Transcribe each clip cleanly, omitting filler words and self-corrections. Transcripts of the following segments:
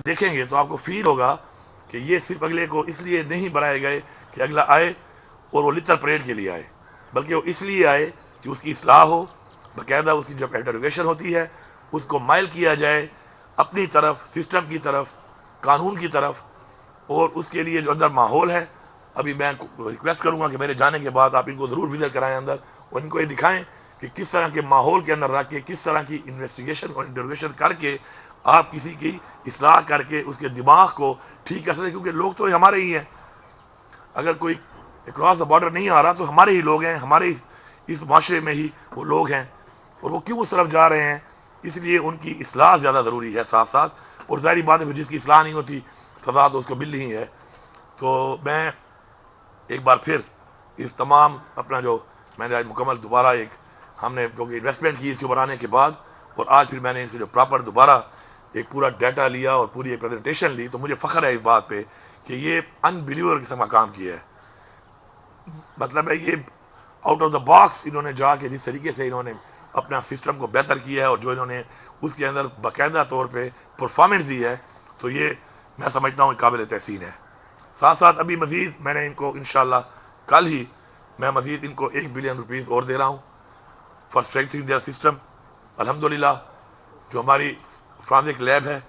دیکھیں گے تو آپ کو فیل ہوگا کہ یہ صرف اگلے کو اس لیے نہیں بنائے گئے کہ اگلا آئے اور وہ لٹر پریڈ کے لیے آئے، بلکہ وہ اس لیے آئے کہ اس کی اصلاح ہو، باقاعدہ اس کی جب انٹروگیشن ہوتی ہے اس کو مائل کیا جائے اپنی طرف، سسٹم کی طرف، قانون کی طرف، اور اس کے لیے جو اندر ماحول ہے۔ ابھی میں ریکویسٹ کروں گا کہ میرے جانے کے بعد آپ ان کو ضرور وزٹ کرائیں اندر، اور ان کو یہ دکھائیں کہ کس طرح کے ماحول کے اندر رکھ کے، کس طرح کی انویسٹیگیشن اور انٹروگیشن کر کے آپ کسی کی اصلاح کر کے اس کے دماغ کو ٹھیک کر سکتے، کیونکہ لوگ تو ہمارے ہی ہیں۔ اگر کوئی اکراس دا بارڈر نہیں آ رہا تو ہمارے ہی لوگ ہیں، ہمارے اس معاشرے میں ہی وہ لوگ ہیں، اور وہ کیوں اس طرف جا رہے ہیں؟ اس لیے ان کی اصلاح زیادہ ضروری ہے ساتھ ساتھ، اور ظاہری بات ہے جس کی اصلاح نہیں ہوتی سزا تو اس کو مل رہی ہے۔ تو میں ایک بار پھر اس تمام اپنا جو میں نے آج مکمل دوبارہ ایک ہم نے کیونکہ انویسٹمنٹ کی اس کے بنانے کے بعد، اور آج پھر میں نے ان سے جو پراپر دوبارہ ایک پورا ڈیٹا لیا اور پوری ایک پریزنٹیشن لی، تو مجھے فخر ہے اس بات پہ کہ یہ انبلیور قسم کا کام کیا ہے۔ مطلب ہے یہ آؤٹ آف دا باکس انہوں نے جا کے جس طریقے سے انہوں نے اپنا سسٹم کو بہتر کیا ہے، اور جو انہوں نے اس کے اندر باقاعدہ طور پہ پرفارمنس دی ہے، تو یہ میں سمجھتا ہوں قابل تحسین ہے۔ ساتھ ساتھ ابھی مزید میں نے ان کو انشاءاللہ کل ہی میں مزید ان کو 1 بلین روپیز اور دے رہا ہوں فار اسٹرینتھنگ دیئر سسٹم۔ الحمدللہ جو ہماری فرانزک لیب ہے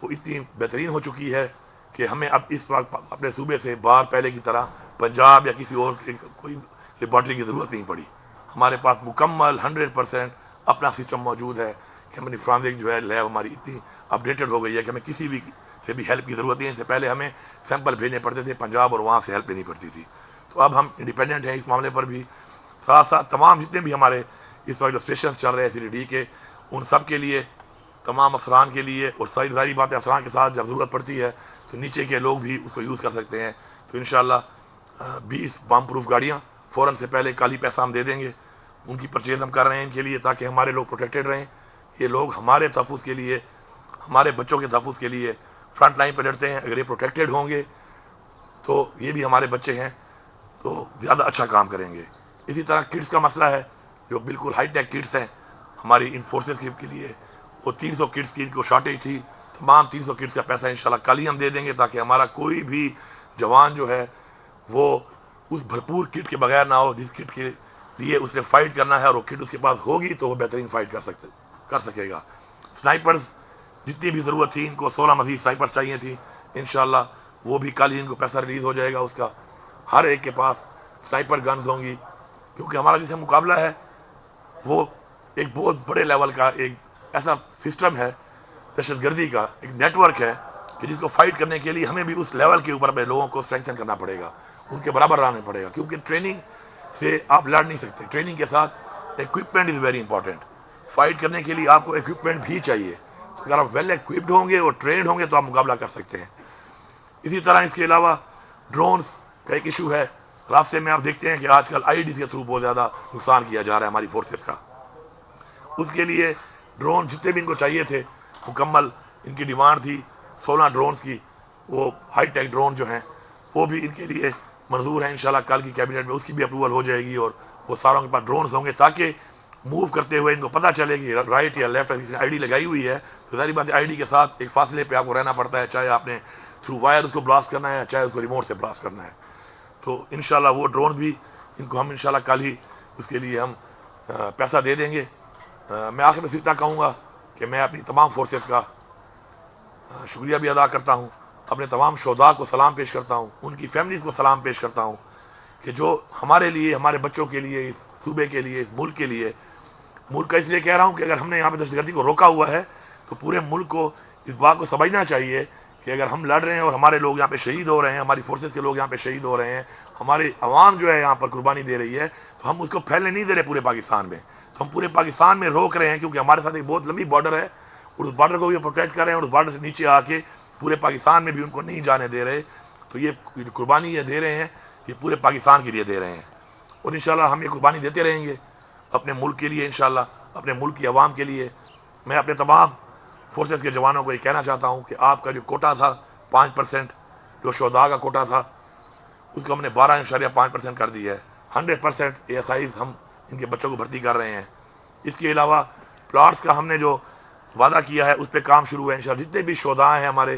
وہ اتنی بہترین ہو چکی ہے کہ ہمیں اب اس وقت اپنے صوبے سے باہر پہلے کی طرح پنجاب یا کسی اور سے کوئی لیبارٹری کی ضرورت نہیں پڑی۔ ہمارے پاس مکمل 100% اپنا سسٹم موجود ہے کہ ہماری فرانزک جو ہے لیب ہماری اتنی اپڈیٹڈ ہو گئی ہے کہ ہمیں کسی بھی سے بھی ہیلپ کی ضرورت نہیں ہے۔ اس سے پہلے ہمیں سیمپل بھیجنے پڑتے تھے پنجاب اور وہاں سے ہیلپ لینی پڑتی تھی، تو اب ہم انڈیپینڈنٹ ہیں اس معاملے پر بھی۔ ساتھ ساتھ تمام جتنے بھی ہمارے اس وقت جو اسٹیشنز چل رہے ہیں CDD کے، ان سب کے لیے، تمام افسران کے لیے، اور ظاہری بات ہے افسران کے ساتھ جب ضرورت پڑتی ہے تو نیچے کے لوگ بھی اس کو یوز کر سکتے ہیں۔ تو انشاءاللہ 20 بام پروف گاڑیاں فوراً سے پہلے کالی پیسہ ہم دے دیں گے، ان کی پرچیز ہم کر رہے ہیں ان کے لیے تاکہ ہمارے لوگ پروٹیکٹڈ رہیں۔ یہ لوگ ہمارے تحفظ کے لیے، ہمارے بچوں کے تحفظ کے لیے فرنٹ لائن پہ لڑتے ہیں۔ اگر یہ پروٹیکٹڈ ہوں گے تو یہ بھی ہمارے بچے ہیں تو زیادہ اچھا کام کریں گے۔ اسی طرح کٹس کا مسئلہ ہے، جو بالکل ہائی ٹیک کٹس ہیں ہماری ان فورسز کے لیے، وہ 300 کٹس کی ان کو شارٹیج تھی، تمام 300 کٹس کا پیسہ انشاءاللہ کل ہی ہم دے دیں گے تاکہ ہمارا کوئی بھی جوان جو ہے وہ اس بھرپور کٹ کے بغیر نہ ہو جس کٹ کے لیے اس نے فائٹ کرنا ہے، اور وہ کٹ اس کے پاس ہوگی تو وہ بہترین فائٹ کر سکے گا۔ سنائپرز جتنی بھی ضرورت تھی، ان کو 16 مزید سنائپرز چاہیے تھی، انشاءاللہ وہ بھی کل ہی ان کو پیسہ ریلیز ہو جائے گا اس کا۔ ہر ایک کے پاس سنائپر گنز ہوں گی، کیونکہ ہمارا جس سے مقابلہ ہے وہ ایک بہت بڑے لیول کا ایک ایسا سسٹم ہے، دہشت گردی کا ایک نیٹ ورک ہے کہ جس کو فائٹ کرنے کے لیے ہمیں بھی اس لیول کے اوپر لوگوں کو اسٹرینتھن کرنا پڑے گا، ان کے برابر رہنا پڑے گا، کیونکہ ٹریننگ سے آپ لڑ نہیں سکتے۔ ٹریننگ کے ساتھ equipment is very important. Fight کرنے کے لیے آپ کو ایکوپمنٹ بھی چاہیے، تو اگر آپ ویل ایکوپڈ ہوں گے اور ٹرینڈ ہوں گے تو آپ مقابلہ کر سکتے ہیں۔ اسی طرح اس کے علاوہ ڈرونز کا ایک ایشو ہے۔ راستے میں آپ دیکھتے ہیں کہ آج کل IEDs کے تھرو بہت زیادہ نقصان کیا جا رہا ہے ہماری فورسز کا۔ اس کے لیے ڈرون جتنے بھی ان کو چاہیے تھے، مکمل ان کی ڈیمانڈ تھی 16 ڈرونز کی، وہ ہائی ٹیک ڈرون جو ہیں وہ بھی ان کے لیے منظور ہیں۔ انشاءاللہ کل کی کیبنٹ میں اس کی بھی اپروول ہو جائے گی، اور وہ ساروں کے پاس ڈرونز ہوں گے تاکہ موو کرتے ہوئے ان کو پتہ چلے کہ رائٹ یا لیفٹ کسی نے ID لگائی ہوئی ہے تو ظاہری بات ہے ID کے ساتھ ایک فاصلے پہ آپ کو رہنا پڑتا ہے، چاہے آپ نے تھرو وائر اس کو بلاسٹ کرنا ہے، چاہے اس کو ریموٹ سے بلاسٹ کرنا ہے۔ تو انشاءاللہ وہ ڈرون بھی ان کو ہم انشاءاللہ کل ہی اس کے لیے ہم پیسہ دے دیں گے۔ میں آخر میں اتنا کہوں گا کہ میں اپنی تمام فورسز کا شکریہ بھی ادا کرتا ہوں، اپنے تمام شہداء کو سلام پیش کرتا ہوں، ان کی فیملیز کو سلام پیش کرتا ہوں کہ جو ہمارے لیے، ہمارے بچوں کے لیے، اس صوبے کے لیے، اس ملک کے لیے، ملک کا اس لیے کہہ رہا ہوں کہ اگر ہم نے یہاں پہ دہشت گردی کو روکا ہوا ہے تو پورے ملک کو اس بات کو سمجھنا چاہیے کہ اگر ہم لڑ رہے ہیں اور ہمارے لوگ یہاں پہ شہید ہو رہے ہیں، ہماری فورسز کے لوگ یہاں پہ شہید ہو رہے ہیں، ہماری عوام جو ہے یہاں پر قربانی دے رہی ہے، تو ہم اس کو پھیلنے نہیں دے رہے پورے پاکستان میں، تو ہم پورے پاکستان میں روک رہے ہیں، کیونکہ ہمارے ساتھ ایک بہت لمبی بارڈر ہے اور اس بارڈر کو بھی پروٹیکٹ کر رہے ہیں، اور اس بارڈر سے نیچے آ کے پورے پاکستان میں بھی ان کو نہیں جانے دے رہے۔ تو یہ قربانی یہ دے رہے ہیں، یہ پورے پاکستان کے لیے دے رہے ہیں، اور انشاءاللہ ہم یہ قربانی دیتے رہیں گے اپنے ملک کے لیے، انشاءاللہ اپنے ملک کی عوام کے لیے۔ میں اپنے تمام فورسز کے جوانوں کو یہ کہنا چاہتا ہوں کہ آپ کا جو کوٹا تھا 5%، جو شہداء کا کوٹا تھا، اس کو ہم نے 12.5% کر دیا ہے۔ 100% ASIs ہم ان کے بچوں کو بھرتی کر رہے ہیں۔ اس کے علاوہ پلاٹس کا ہم نے جو وعدہ کیا ہے اس پہ کام شروع ہے انشاءاللہ۔ جتنے بھی شہداء ہیں ہمارے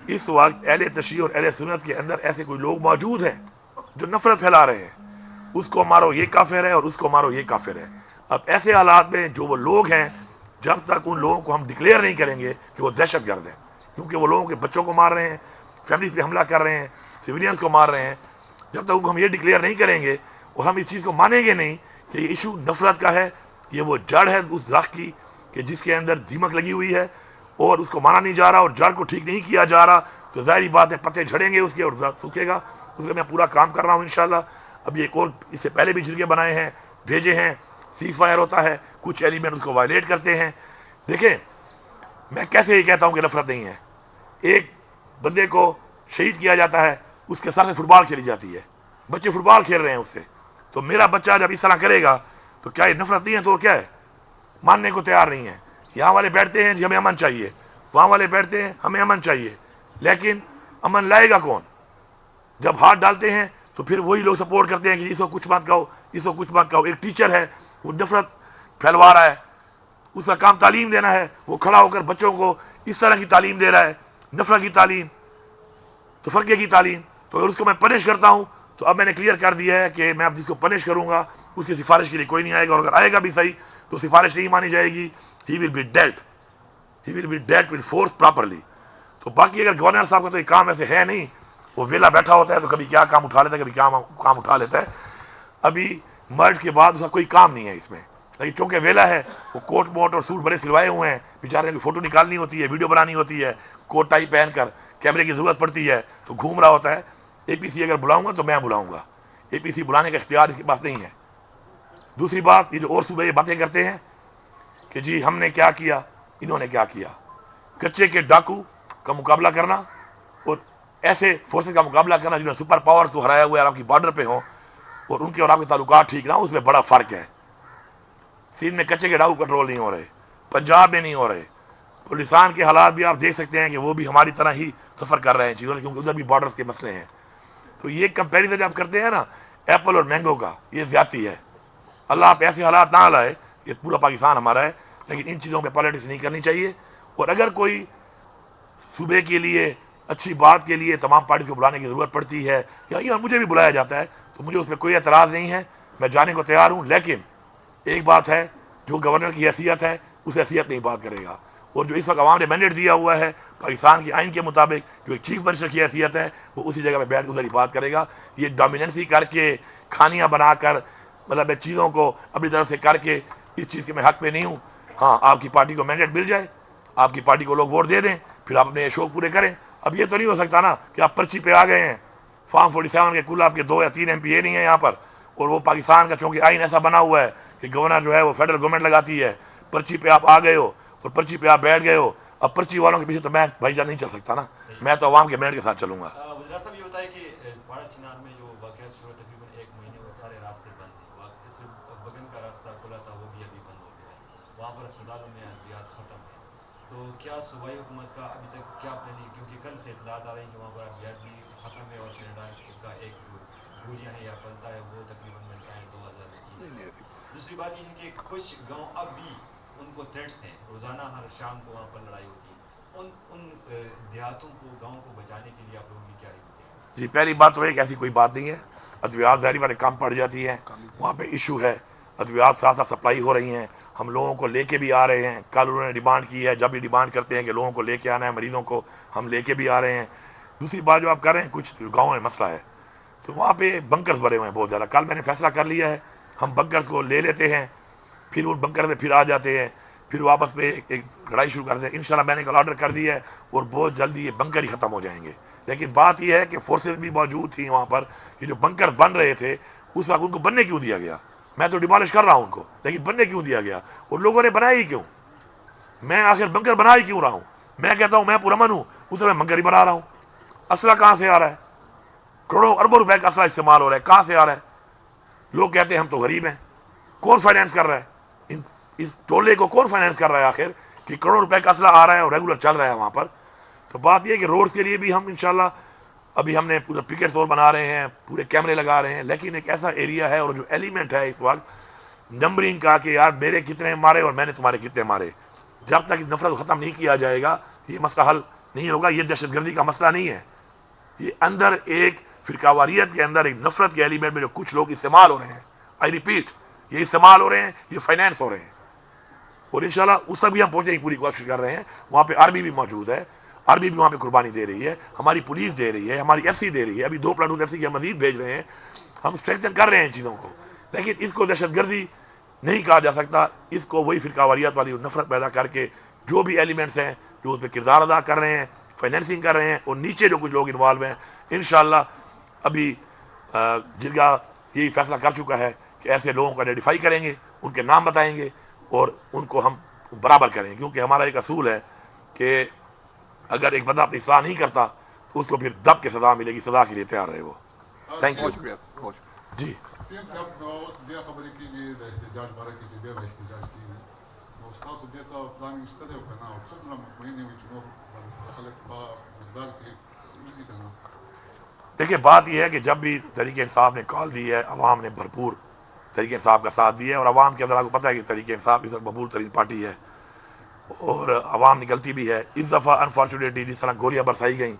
اس وقت اہل تشیع اور اہل سنت کے اندر ایسے کوئی لوگ موجود ہیں جو نفرت پھیلا رہے ہیں، اس کو مارو یہ کافر ہے اور اس کو مارو یہ کافر ہے۔ اب ایسے حالات میں جو وہ لوگ ہیں، جب تک ان لوگوں کو ہم ڈکلیئر نہیں کریں گے کہ وہ دہشت گرد ہیں، کیونکہ وہ لوگوں کے بچوں کو مار رہے ہیں، فیملیز پہ حملہ کر رہے ہیں، سویلینز کو مار رہے ہیں، جب تک ان کو ہم یہ ڈکلیئر نہیں کریں گے اور ہم اس چیز کو مانیں گے نہیں کہ یہ ایشو نفرت کا ہے، یہ وہ جڑ ہے اس درخت کی کہ جس کے اندر دیمک لگی ہوئی ہے اور اس کو مانا نہیں جا رہا اور جڑ کو ٹھیک نہیں کیا جا رہا، تو ظاہری بات ہے پتے جھڑیں گے اس کے اور درخت سوکھے گا۔ اس میں پورا کام کر رہا ہوں انشاءاللہ۔ اب یہ ایک اور اس سے پہلے بھی جرگے بنائے ہیں، بھیجے ہیں، سیز فائر ہوتا ہے، کچھ ایلیمنٹ اس کو وائلیٹ کرتے ہیں۔ دیکھیں میں کیسے یہ کہتا ہوں کہ نفرت نہیں ہے، ایک بندے کو شہید کیا جاتا ہے، اس کے ساتھ سے فٹ بال کھیلی جاتی ہے، بچے فٹ بال کھیل رہے ہیں اس سے، تو میرا بچہ جب اس طرح کرے گا تو کیا یہ نفرت نہیں ہے؟ تو کیا ہے؟ ماننے کو تیار نہیں ہے۔ یہاں والے بیٹھتے ہیں جی ہمیں امن چاہیے، وہاں والے بیٹھتے ہیں ہمیں امن چاہیے، لیکن امن لائے گا کون؟ جب ہاتھ ڈالتے ہیں تو پھر وہی لوگ سپورٹ کرتے ہیں کہ اس کو کچھ مت کہو، اس کو کچھ مت کہو۔ ایک ٹیچر ہے وہ نفرت پھیلوا رہا ہے، اس کا کام تعلیم دینا ہے، وہ کھڑا ہو کر بچوں کو اس طرح کی تعلیم دے رہا ہے، نفرت کی تعلیم، تفرقے کی تعلیم۔ تو اگر اس کو میں پنش کرتا ہوں تو اب میں نے کلیئر کر دیا ہے کہ میں اب جس کو پنش کروں گا اس کی سفارش کے لیے کوئی نہیں آئے گا، اور اگر آئے گا بھی صحیح تو سفارش نہیں مانی جائے گی، he will be dealt with force properly. تو باقی اگر گورنر صاحب کا تو یہ کام ایسے ہے نہیں، وہ ویلا بیٹھا ہوتا ہے تو کبھی کیا کام اٹھا لیتا ہے، کبھی کیا کام اٹھا لیتا ہے۔ ابھی مرڈ کے بعد اس کا کوئی کام نہیں ہے اس میں، لیکن چونکہ ویلا ہے وہ کوٹ موٹ اور سوٹ بڑے سلوائے ہوئے ہیں، بیچارے کی فوٹو نکالنی ہوتی ہے، ویڈیو بنانی ہوتی ہے، کوٹ ٹائی پہن کر، کیمرے کی ضرورت پڑتی ہے تو گھوم رہا ہوتا ہے۔ اے پی سی اگر بلاؤں گا تو میں بلاؤں گا، اے پی سی بلانے کا اختیار اس کے پاس نہیں ہے۔ دوسری بات، یہ جو اور صوبے یہ باتیں کرتے ہیں کہ جی ہم نے کیا کیا، انہوں نے کیا کیا، کچے کے ڈاکو کا مقابلہ کرنا اور ایسے فورسز کا مقابلہ کرنا جنہوں نے سپر پاورز کو ہرایا ہوا ہے، آپ کی بارڈر پہ ہوں اور ان کے اور آپ کے تعلقات ٹھیک نہ ہوں، اس میں بڑا فرق ہے۔ سندھ میں کچے کے ڈاکو کنٹرول نہیں ہو رہے، پنجاب میں نہیں ہو رہے، پولیسان کے حالات بھی آپ دیکھ سکتے ہیں کہ وہ بھی ہماری طرح ہی سفر کر رہے ہیں چیزوں، کیونکہ ادھر بھی بارڈرز کے مسئلے ہیں۔ تو یہ کمپیریزن جب کرتے ہیں نا ایپل اور مینگو کا، یہ زیادتی ہے۔ اللہ آپ ایسے حالات نہ لائے، یہ پورا پاکستان ہمارا ہے، لیکن ان چیزوں پہ پالیٹکس نہیں کرنی چاہیے۔ اور اگر کوئی صوبے کے لیے اچھی بات کے لیے تمام پارٹیز کو بلانے کی ضرورت پڑتی ہے یا مجھے بھی بلایا جاتا ہے تو مجھے اس میں کوئی اعتراض نہیں ہے، میں جانے کو تیار ہوں۔ لیکن ایک بات ہے، جو گورنر کی حیثیت ہے اس حیثیت میں ہی بات کرے گا، اور جو اس وقت عوام نے مینڈیٹ دیا ہوا ہے پاکستان کے آئین کے مطابق جو ایک چیف منسٹر کی حیثیت ہے، وہ اسی جگہ پہ بیٹھ کے ادھر ہی بات کرے گا۔ یہ ڈومیننسی کر کے کھانیاں بنا کر مطلب چیزوں کو اپنی طرف سے کر کے اس چیز کے میں حق پہ نہیں ہوں۔ ہاں آپ کی پارٹی کو مینڈیٹ مل جائے، آپ کی پارٹی کو لوگ ووٹ دے دیں، پھر آپ اپنے شوق پورے کریں۔ اب یہ تو نہیں ہو سکتا نا کہ آپ پرچی پہ آ گئے ہیں، فارم 47 کے کل آپ کے 2 یا 3 ایم پی اے نہیں ہیں یہاں پر، اور وہ پاکستان کا چونکہ آئین ایسا بنا ہوا ہے کہ گورنر جو ہے وہ فیڈرل گورنمنٹ لگاتی ہے، پرچی پہ آپ آ گئے ہو اور پرچی پہ آپ بیٹھ گئے ہو۔ اب پرچی والوں کے پیچھے تو میں بھائی جان نہیں چل سکتا نا، میں تو عوام کے مینڈیٹ کے ساتھ چلوں گا۔ وزیر صاحب یہ بتائیں کہ پاڑا چنار میں جو واقعات شروع تقریباً 1 مہینے اور سارے راستے بند تھے، اس سے بگن کا راستہ کھلا تھا وہ بھی ابھی بند ہو گیا ہے، وہاں پر اسپتالوں میں ادویات ختم ہیں، تو کیا صوبائی حکومت کا ابھی تک کیا پلان ہے؟ کیونکہ کل سے اطلاعات آ رہی ہیں کہ وہاں پر ادویات بھی ختم ہے اور کینیڈا کا ایک گولیاں ہے یا پلتا ہے وہ تقریباً ملتا ہے 2000۔ دوسری بات یہ ہے کہ کچھ گاؤں اب بھی ان کو تھریٹس ہیں، روزانہ ہر شام کو وہاں پر لڑائی ہوتی ہے، ان دیہاتوں کو گاؤں کو بچانے کے لیے آپ لوگوں کی کیا ہے؟ جی پہلی بات تو ہے کہ ایسی کوئی بات نہیں ہے، ادویات ظاہری بات کم پڑ جاتی ہیں، وہاں پہ ایشو ہے، ادویات ساتھ ساتھ سپلائی ہو رہی ہیں، ہم لوگوں کو لے کے بھی آ رہے ہیں، کل انہوں نے ڈیمانڈ کی ہے، جب بھی ڈیمانڈ کرتے ہیں کہ لوگوں کو لے کے آنا ہے، مریضوں کو ہم لے کے بھی آ رہے ہیں۔ دوسری بات جو آپ کر رہے ہیں، کچھ گاؤں میں مسئلہ ہے تو وہاں پہ بنکرز بھرے ہوئے ہیں بہت زیادہ۔ کل میں نے فیصلہ کر لیا ہے، ہم بنکرز کو لے لیتے ہیں، پھر ان بنکر میں پھر آ جاتے ہیں، پھر واپس میں ایک لڑائی شروع کرتے ہیں۔ انشاءاللہ میں نے کل آرڈر کر دیا ہے اور بہت جلدی یہ بنکر ہی ختم ہو جائیں گے۔ لیکن بات یہ ہے کہ فورسز بھی موجود تھیں وہاں پر، یہ جو بنکر بن رہے تھے اس وقت ان کو بننے کیوں دیا گیا؟ میں تو ڈیمالش کر رہا ہوں ان کو، لیکن بننے کیوں دیا گیا؟ اور لوگوں نے بنایا ہی کیوں؟ میں آخر بنکر بنا ہی کیوں رہا ہوں؟ میں کہتا ہوں میں پرامن ہوں، اس میں بنکر ہی بنا رہا ہوں۔ اسلحہ کہاں سے آ رہا ہے؟ کروڑوں اربوں روپے کا اسلحہ استعمال ہو رہا ہے، کہاں سے آ رہا ہے؟ لوگ کہتے ہیں ہم تو غریب ہیں، کون فائنینس کر رہا ہے؟ اس ٹولے کو کون فائنینس کر رہا ہے آخر کہ کروڑوں روپے کا اسلحہ آ رہا ہے اور ریگولر چل رہا ہے وہاں پر؟ تو بات یہ ہے کہ روڈز کے لیے بھی ہم انشاءاللہ ابھی ہم نے پورا پکٹس اور بنا رہے ہیں، پورے کیمرے لگا رہے ہیں، لیکن ایک ایسا ایریا ہے اور جو ایلیمنٹ ہے اس وقت نمبرنگ کا کہ یار میرے کتنے مارے اور میں نے تمہارے کتنے مارے، جب تک نفرت ختم نہیں کیا جائے گا یہ مسئلہ حل نہیں ہوگا. یہ دہشت گردی کا مسئلہ نہیں ہے, یہ اندر ایک فرقہ واریت کے اندر ایک نفرت کے ایلیمنٹ میں جو کچھ لوگ استعمال ہو رہے ہیں. آئی ریپیٹ, یہ استعمال ہو رہے ہیں, یہ فائنینس ہو رہے ہیں. اور انشاءاللہ اس تک بھی ہم پہنچنے کی پوری کوشش کر رہے ہیں. وہاں پہ آرمی بھی موجود ہے, آرمی بھی وہاں پہ قربانی دے رہی ہے, ہماری پولیس دے رہی ہے, ہماری ایف سی دے رہی ہے. ابھی 2 پلاٹون ایف سی کے مزید بھیج رہے ہیں. ہم اسٹرینتھن کر رہے ہیں ان چیزوں کو, لیکن اس کو دہشت گردی نہیں کہا جا سکتا. اس کو وہی فرقہ واریت والی نفرت پیدا کر کے جو بھی ایلیمنٹس ہیں جو اس پہ کردار ادا کر رہے ہیں, فائنینسنگ کر رہے ہیں, اور نیچے جو کچھ لوگ انوالو ہیں, انشاءاللہ ابھی جرگہ یہی فیصلہ کر چکا ہے کہ ایسے لوگوں کو آئیڈینٹیفائی کریں گے, ان کے نام بتائیں گے اور ان کو ہم برابر کریں. کیونکہ ہمارا ایک اصول ہے کہ اگر ایک بندہ اپنی اصلاح نہیں کرتا تو اس کو پھر دب کے سزا ملے گی, سزا کے لیے تیار رہے وہ. Thank you. جی دیکھیے, بات یہ ہے کہ جب بھی تحریک انصاف نے کال دی ہے, عوام نے بھرپور تحریک انصاف کا ساتھ دیا ہے, اور عوام کے اندر آپ کو پتہ ہے کہ تحریک انصاف اس وقت مقبول ترین پارٹی ہے اور عوام نکلتی بھی ہے. اس دفعہ انفارچونیٹلی جس طرح گولیاں برسائی گئیں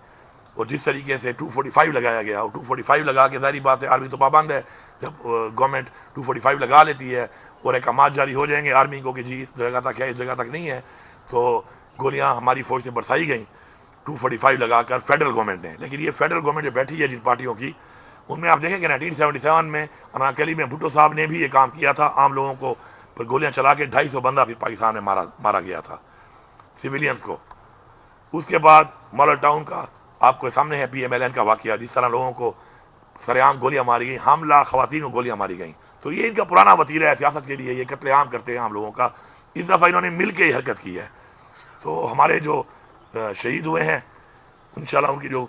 اور جس طریقے سے 245 لگایا گیا, اور 245 لگا کے ظاہری بات ہے آرمی تو پابند ہے. جب گورنمنٹ 245 لگا لیتی ہے اور احکامات جاری ہو جائیں گے آرمی کو کہ جی اس جگہ تک ہے, اس جگہ تک نہیں ہے, تو گولیاں ہماری فوج سے برسائی گئیں 245 لگا کر فیڈرل گورنمنٹ نے. لیکن یہ فیڈرل گورنمنٹ جو بیٹھی ہے جن پارٹیوں کی, ان میں آپ دیکھیں کہ 1977 میں اناکلی میں بھٹو صاحب نے بھی یہ کام کیا تھا. عام لوگوں کو پر گولیاں چلا کے 250 بندہ پھر پاکستان میں مارا گیا تھا, سویلینز کو. اس کے بعد مالر ٹاؤن کا آپ کو سامنے ہے PMLN کا واقعہ, جس طرح لوگوں کو سر عام گولیاں ماری گئیں, حاملہ خواتین کو گولیاں ماری گئیں. تو یہ ان کا پرانا وتیرہ ہے سیاست کے لیے, یہ قتل عام کرتے ہیں عام لوگوں کا. اس دفعہ انہوں نے مل کے یہ حرکت کی ہے. تو ہمارے جو شہید ہوئے ہیں انشاءاللہ ان کی جو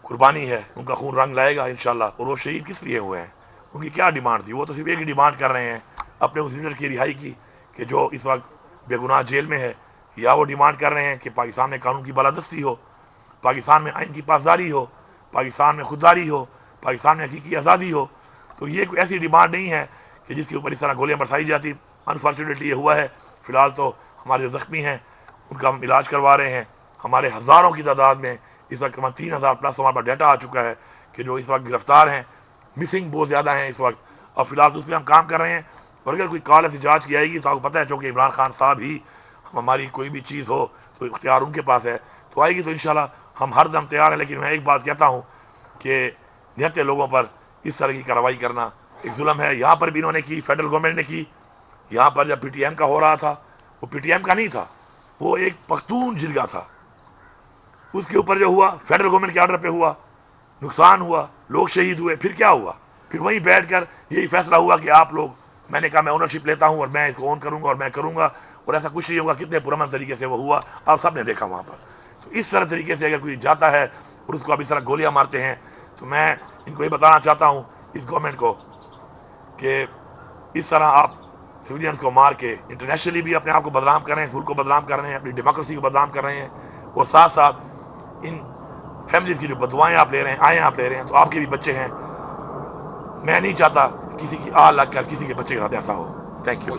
قربانی ہے ان کا خون رنگ لائے گا انشاءاللہ. اور وہ شہید کس لیے ہوئے ہیں, ان کی کیا ڈیمانڈ تھی؟ وہ تو صرف ایک ہی ڈیمانڈ کر رہے ہیں اپنے اس لیڈر کی رہائی کی کہ جو اس وقت بے گناہ جیل میں ہے, یا وہ ڈیمانڈ کر رہے ہیں کہ پاکستان میں قانون کی بالادستی ہو, پاکستان میں آئین کی پاسداری ہو, پاکستان میں خودداری ہو, پاکستان میں حقیقی آزادی ہو. تو یہ کوئی ایسی ڈیمانڈ نہیں ہے کہ جس کے اوپر اس طرح گولیاں برسائی جاتی. انفارچونیٹلی یہ ہوا ہے. فی الحال تو ہمارے جو زخمی ہیں ان کا ہم علاج کروا رہے ہیں. ہمارے ہزاروں کی تعداد میں اس وقت 3000 پلس ہمارے پاس ڈیٹا آ چکا ہے کہ جو اس وقت گرفتار ہیں. مسنگ بہت زیادہ ہیں اس وقت, اور فی الحال اس پہ ہم کام کر رہے ہیں. اور اگر کوئی کال ایسی جانچ کی آئے گی تو آپ کو پتہ ہے چونکہ عمران خان صاحب ہی ہماری کوئی بھی چیز ہو تو اختیار ان کے پاس ہے, تو آئے گی تو انشاءاللہ ہم ہر دم تیار ہیں. لیکن میں ایک بات کہتا ہوں کہ نہتے لوگوں پر اس طرح کی کارروائی کرنا ایک ظلم ہے. یہاں پر بھی انہوں نے کی, فیڈرل گورنمنٹ نے کی. یہاں پر جب PTM کا ہو رہا تھا, وہ PTM کا نہیں تھا, وہ ایک پختون جرگہ تھا. اس کے اوپر جو ہوا فیڈرل گورنمنٹ کے آرڈر پہ ہوا, نقصان ہوا, لوگ شہید ہوئے. پھر کیا ہوا؟ پھر وہیں بیٹھ کر یہی فیصلہ ہوا کہ آپ لوگ, میں نے کہا میں اونرشپ لیتا ہوں اور میں اس کو اون کروں گا اور میں کروں گا, اور ایسا کچھ نہیں ہوگا. کتنے پرامن طریقے سے وہ ہوا, آپ سب نے دیکھا وہاں پر. تو اس طرح طریقے سے اگر کوئی جاتا ہے اور اس کو اب اس طرح گولیاں مارتے ہیں, تو میں ان کو یہ بتانا چاہتا ہوں اس گورنمنٹ کو کہ اس طرح آپ سویلینز کو مار کے انٹرنیشنلی بھی اپنے آپ کو بدنام کر رہے ہیں, ملک کو بدنام کر رہے ہیں, اپنی ڈیموکریسی کو بدنام کر رہے ہیں, اور ساتھ ساتھ ان فیملیز کی جو بدوائیں آپ لے رہے ہیں, آئیں آپ لے رہے ہیں. تو آپ کے بھی بچے ہیں, میں نہیں چاہتا کسی کی آہ لگ کر کسی کے بچے کے ساتھ ایسا ہو. Thank you.